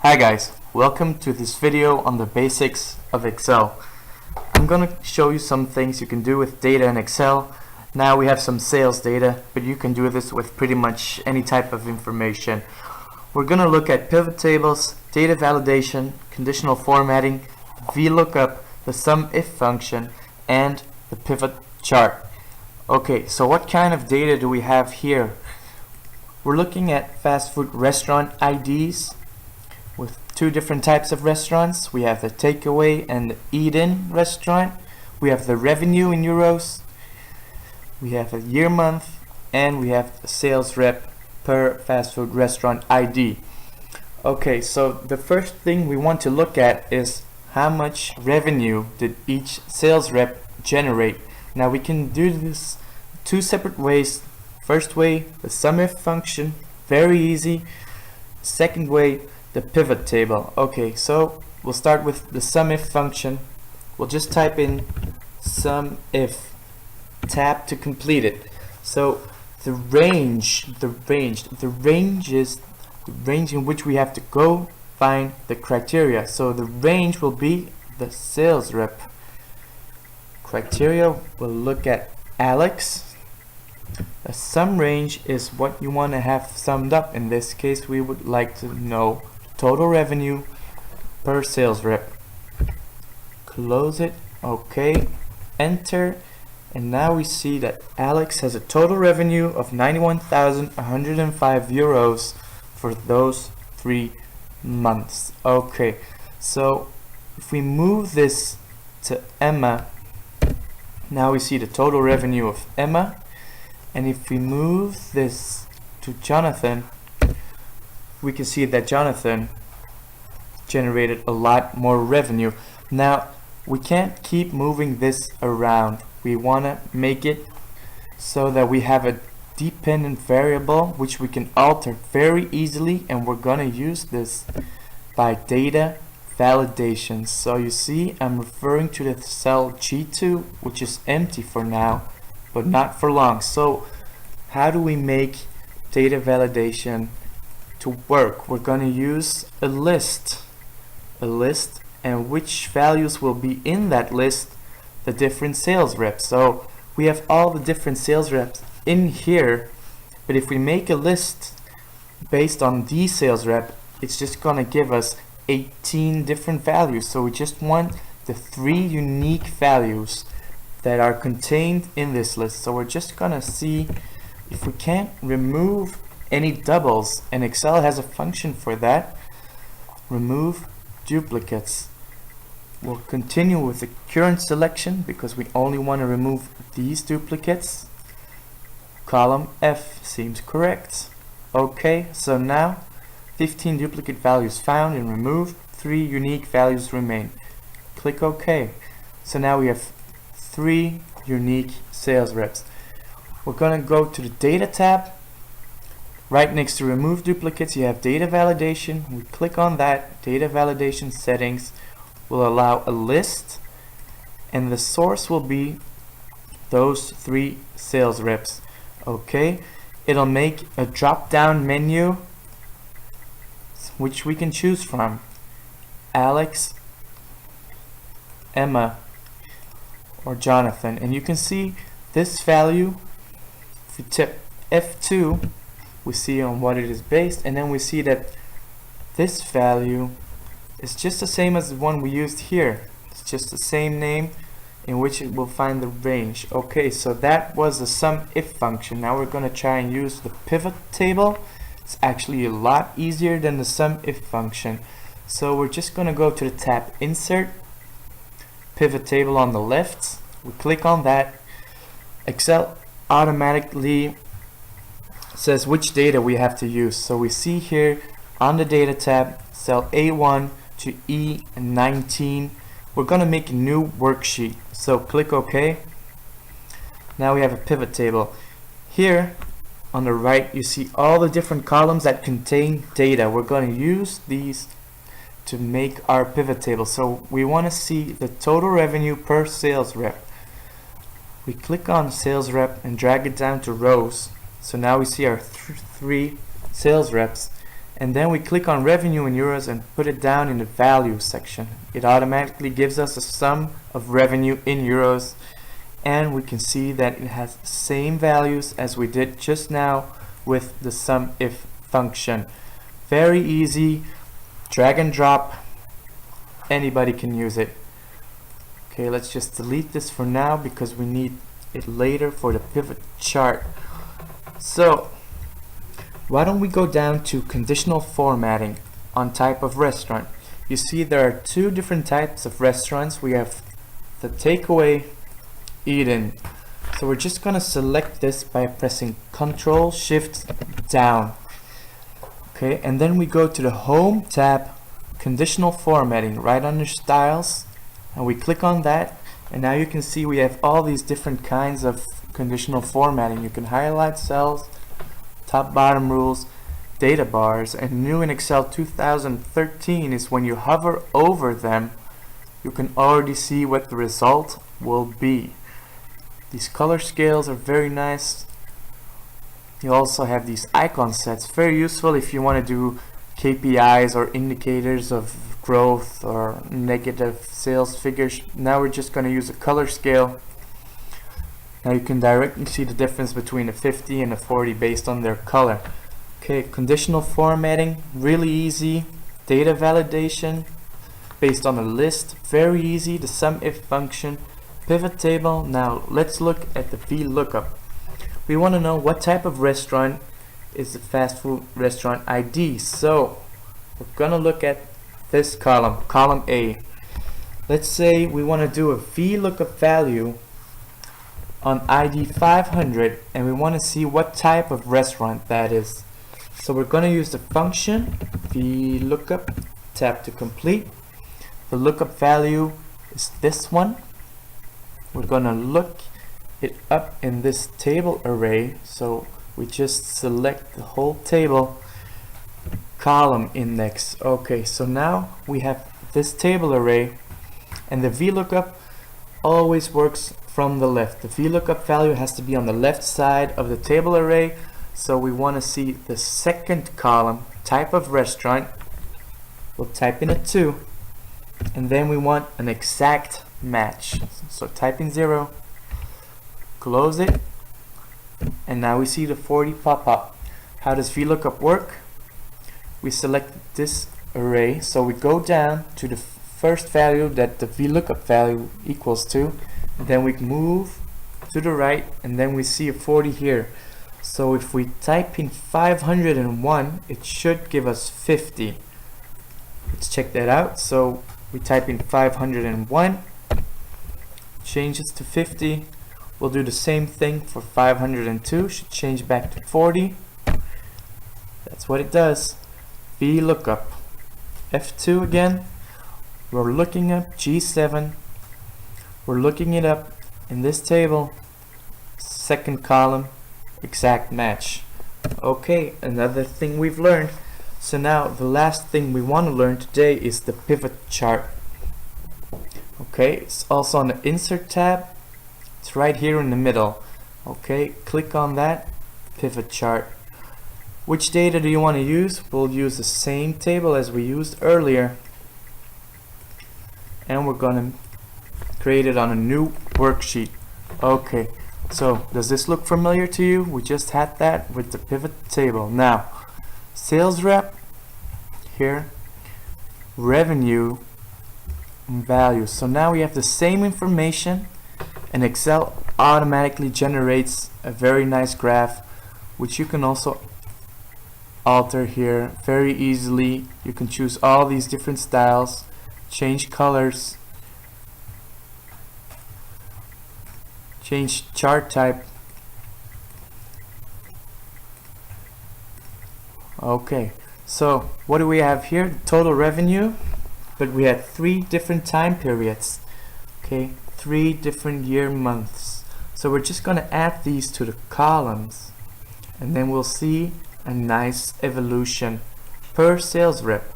Hi guys, welcome to this video on the basics of Excel. I'm gonna show you some things you can do with data in Excel. Now we have some sales data, but you can do this with pretty much any type of information. We're gonna look at pivot tables, data validation, conditional formatting, VLOOKUP, the SUMIF function, and the pivot chart. Okay, so what kind of data do we have here? We're looking at fast food restaurant IDs with two different types of restaurants. We have the takeaway and the eat-in restaurant. We have the revenue in euros. We have a year month, and we have the sales rep per fast food restaurant ID. Okay, so the first thing we want to look at is how much revenue did each sales rep generate. Now we can do this two separate ways. First way, the SUMIF function, very easy. Second way, the pivot table. Okay, so we'll start with the SUMIF function. We'll just type in SUMIF, tab to complete it. So the range is the range in which we have to go find the criteria. So the range will be the sales rep. Criteria, we'll look at Alex. A sum range is what you want to have summed up. In this case, we would like to know total revenue per sales rep. Close it. Okay, enter, and now we see that Alex has a total revenue of 91,105 euros for those 3 months. Okay, so if we move this to Emma, now we see the total revenue of Emma. And if we move this to Jonathan, we can see that Jonathan generated a lot more revenue. Now we can't keep moving this around. We want to make it so that we have a dependent variable which we can alter very easily, and we're gonna use this by data validation. So you see I'm referring to the cell G2, which is empty for now but not for long. So how do we make data validation to work? We're going to use a list, and which values will be in that list? The different sales reps. So we have all the different sales reps in here, but if we make a list based on the sales rep, it's just going to give us 18 different values. So we just want the 3 unique values that are contained in this list. So we're just gonna see if we can't remove any doubles, and Excel has a function for that. Remove duplicates. We'll continue with the current selection because we only want to remove these duplicates. Column F seems correct. Okay, so now 15 duplicate values found and removed, 3 unique values remain. Click OK. So now we have 3 unique sales reps. We're going to go to the data tab. Right next to remove duplicates, you have data validation. We click on that. Data validation settings will allow a list, and the source will be those 3 sales reps. Okay, it'll make a drop down menu which we can choose from: Alex, Emma, or Jonathan. And you can see this value, if we tap F2, we see on what it is based, and then we see that this value is just the same as the one we used here. It's just the same name in which it will find the range. Okay, so that was the SUMIF function. Now we're going to try and use the pivot table. It's actually a lot easier than the SUMIF function. So we're just going to go to the tab Insert, Pivot Table on the left. We click on that. Excel automatically says which data we have to use. So we see here on the data tab, cell A1 to E19. We're going to make a new worksheet. So click OK. Now we have a pivot table. Here on the right, you see all the different columns that contain data. We're going to use these to make our pivot table. So we want to see the total revenue per sales rep. We click on sales rep and drag it down to rows. So now we see our 3 sales reps, and then we click on revenue in euros and put it down in the value section. It automatically gives us a sum of revenue in euros, and we can see that it has the same values as we did just now with the SUMIF function. Very easy, drag and drop, anybody can use it. Okay, let's just delete this for now because we need it later for the pivot chart. So why don't we go down to conditional formatting on type of restaurant. You see there are two different types of restaurants. We have the takeaway, eat-in. So we're just gonna select this by pressing Ctrl Shift down. Okay, and then we go to the Home tab, conditional formatting, right under styles, and we click on that, and now you can see we have all these different kinds of conditional formatting. You can highlight cells, top bottom rules, data bars, and new in Excel 2013 is when you hover over them, you can already see what the result will be. These color scales are very nice. You also have these icon sets, very useful if you want to do KPIs or indicators of growth or negative sales figures. Now we're just going to use a color scale. Now you can directly see the difference between a 50 and a 40 based on their color. Okay, conditional formatting, really easy. Data validation based on a list, very easy. The SUMIF function, pivot table. Now let's look at the VLOOKUP. We want to know what type of restaurant is the fast food restaurant ID. So we're gonna look at this column, column A. Let's say we want to do a VLOOKUP value on ID 500 and we want to see what type of restaurant that is. So we're going to use the function VLOOKUP, tap to complete. The lookup value is this one. We're going to look it up in this table array, so we just select the whole table, column index. Okay, so now we have this table array, and the VLOOKUP always works from the left. The VLOOKUP value has to be on the left side of the table array, so we want to see the second column, type of restaurant. We'll type in a 2, and then we want an exact match. So type in 0, close it, and now we see the 40 pop up. How does VLOOKUP work? We select this array, so we go down to the first value that the VLOOKUP value equals to, and then we move to the right, and then we see a 40 here. So if we type in 501, it should give us 50. Let's check that out. So we type in 501, changes to 50. We'll do the same thing for 502, should change back to 40. That's what it does. VLOOKUP. F2 again. We're looking up G7. We're looking it up in this table. Second column, exact match. Okay, another thing we've learned. So now the last thing we want to learn today is the pivot chart. Okay, it's also on the insert tab. It's right here in the middle. Okay, click on that, pivot chart. Which data do you want to use? We'll use the same table as we used earlier, and we're gonna create it on a new worksheet. Okay, so does this look familiar to you? We just had that with the pivot table. Now, sales rep here, revenue, and value. So now we have the same information, and Excel automatically generates a very nice graph, which you can also alter here very easily. You can choose all these different styles, change colors, change chart type. Okay, so what do we have here? Total revenue, but we had 3 different time periods. Okay, 3 different year months. So we're just gonna add these to the columns, and then we'll see a nice evolution per sales rep.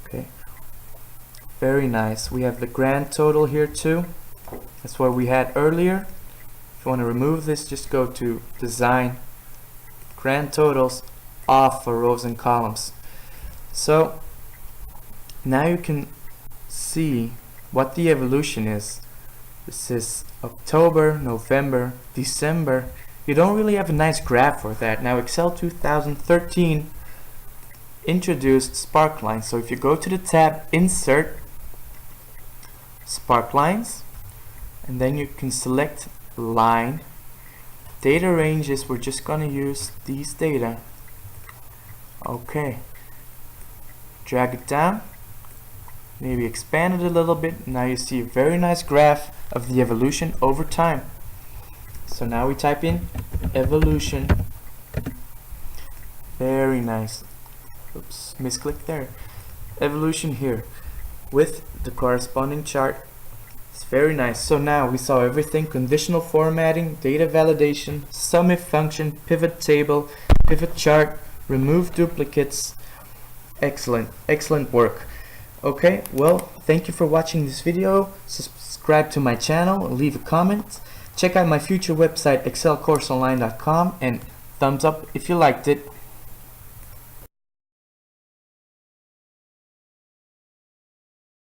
Okay, very nice. We have the grand total here too. That's what we had earlier. If you want to remove this, just go to design, grand totals, off for rows and columns. So now you can see what the evolution is. This is October, November, December. You don't really have a nice graph for that. Now Excel 2013 introduced sparklines. So if you go to the tab Insert, Sparklines, and then you can select Line. Data ranges, we're just going to use these data. Okay. Drag it down. Maybe expand it a little bit. Now you see a very nice graph of the evolution over time. So now we type in evolution. Very nice. Oops, misclick there. Evolution here with the corresponding chart. It's very nice. So now we saw everything: conditional formatting, data validation, SUMIF function, pivot table, pivot chart, remove duplicates. Excellent work. Okay, well, thank you for watching this video. Subscribe to my channel, leave a comment, check out my future website excelcoursonline.com, and thumbs up if you liked it.